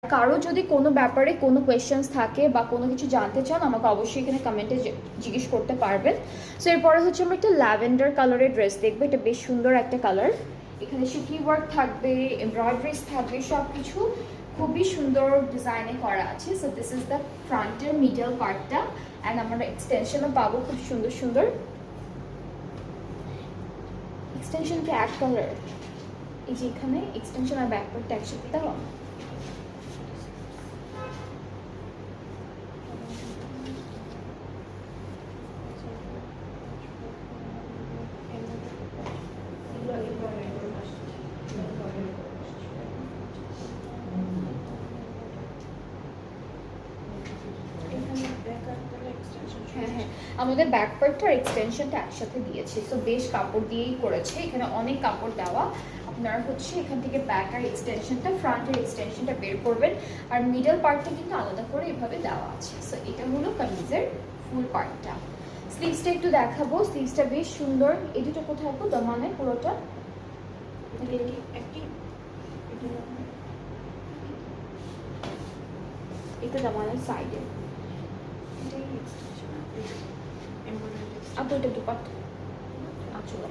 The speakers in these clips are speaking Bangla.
কারো যদি কোনো ব্যাপারে কোনো কোয়েশ্চেন্স থাকে বা কোনো কিছু জানতে চান আমাকে অবশ্যই এখানে কমেন্টে জিজ্ঞেস করতে পারবেন। সো এরপরে হচ্ছে আমরা একটা ল্যাভেন্ডার কালারের ড্রেস দেখবো। এটা বেশ সুন্দর একটা কালার, এখানে শিকি ওয়ার্ক থাকবে, এমব্রয়ডারিজ থাকবে, সব কিছু খুবই সুন্দর ডিজাইনে করা আছে। সো দিস ইজ দ্য ফ্রন্টের মিডল পার্টটা, অ্যান্ড আমরা এক্সটেনশনও পাবো খুব সুন্দর সুন্দর। এক্সটেনশন কি এক কালার, এই যে এখানে এক্সটেনশন আর ব্যাক পার্টটা একসাথে দেওয়া। হ্যাঁ হ্যাঁ, আমাদের ব্যাক পার্টটা আর এক্সটেনশনটা একসাথে দিয়েছে। তো বেশ কাপড় দিয়েই করেছে, এখানে অনেক কাপড় দেওয়া। আপনারা হচ্ছে এখান থেকে ব্যাক আর এক্সটেনশনটা, ফ্রন্টের এক্সটেনশনটা বের করবেন, আর মিডল পার্টটা কিন্তু আলাদা করে এভাবে দেওয়া আছে। সো এটা হলো কামিজের ফুল পার্টটা। স্লিভসটা একটু দেখাবো, স্লিভসটা বেশ সুন্দর। এই দুটো কোথায় আপু দমানে পুরোটা? এটা দমানের সাইডে আপু, এটা দুপাট্টা আঁচলে।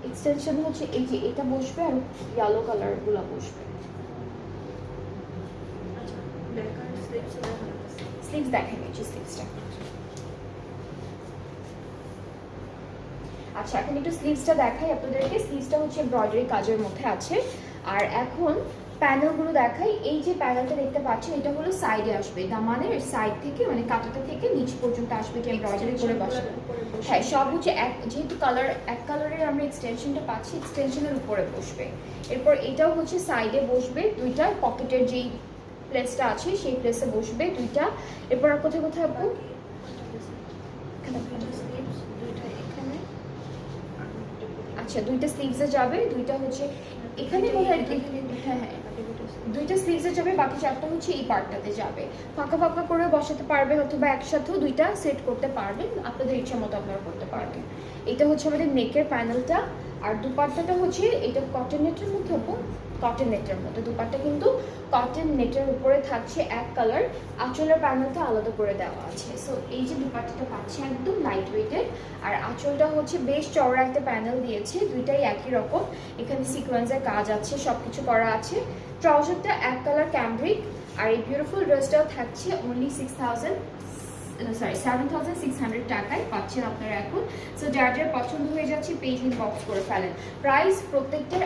এক্সটেনশন হচ্ছে এই যে এটা বসবে আর ইয়েলো কালার গুলো বসবে। স্লিভস দেখেন, এই যে স্লিভসটা। আচ্ছা, এখন একটু স্লিভসটা দেখাই আপনাদেরকে। স্লিভসটা হচ্ছে এমব্রয়ডারি কাজের মধ্যে আছে। আর এখন প্যানেলগুলো দেখাই। এই যে প্যানেলটা দেখতে পাচ্ছেন, এটা হলো সাইডে আসবে, দামানের সাইড থেকে মানে কাঁটাটা থেকে নিচ পর্যন্ত আসবে, এটা এমব্রয়ডারি করে বসবে। হ্যাঁ, সব হচ্ছে এক, যেহেতু কালার এক কালারের আমরা এক্সটেনশনটা পাচ্ছি, এক্সটেনশনের উপরে বসবে। এরপর এটাও হচ্ছে সাইডে বসবে, দুইটা পকেটের যেই প্লেসটা আছে সেই প্লেসে বসবে দুইটা। এরপর আর কোথায় কোথায় আপু? আচ্ছা, দুইটা স্লিভসে যাবে, দুইটা হচ্ছে এখানে বোধহয়। হ্যাঁ হ্যাঁ, দুইটা স্লিভসে যাবে, বাকি চারটা হচ্ছে এই পার্টটাতে যাবে। ফাঁকা ফাঁকা করে বসাতে পারবেন, অথবা একসাথেও দুইটা সেট করতে পারবেন, আপনাদের ইচ্ছা মতো আপনারা করতে পারবেন। এটা হচ্ছে আমাদের নেকের প্যানেলটা। আর দুপাট্টাটা হচ্ছে এটা কটন নেটের মধ্যে, কটন নেটের মধ্যে দুপাট্টা, কিন্তু কটন নেটের উপরে থাকছে এক কালার। আঁচলের প্যানেলটা আলাদা করে দেওয়া আছে। সো এই যে দুপাট্টাটা পাচ্ছে একদম লাইট ওয়েটের, আর আঁচলটা হচ্ছে বেশ চওড়া একটা প্যানেল দিয়েছে, দুইটাই একই রকম। এখানে সিকোয়েন্সের কাজ আছে, সব কিছু করা আছে। ট্রাউজারটা এক কালার ক্যামব্রিক। আর এই বিউটিফুল ড্রেসটাও থাকছে অনলি 7,600 টাকায় পাচ্ছেন আপনারা এখন। সো যার যার পছন্দ হয়ে যাচ্ছে পেজ ইনবক্স করে ফেলেন। প্রাইস প্রত্যেকটার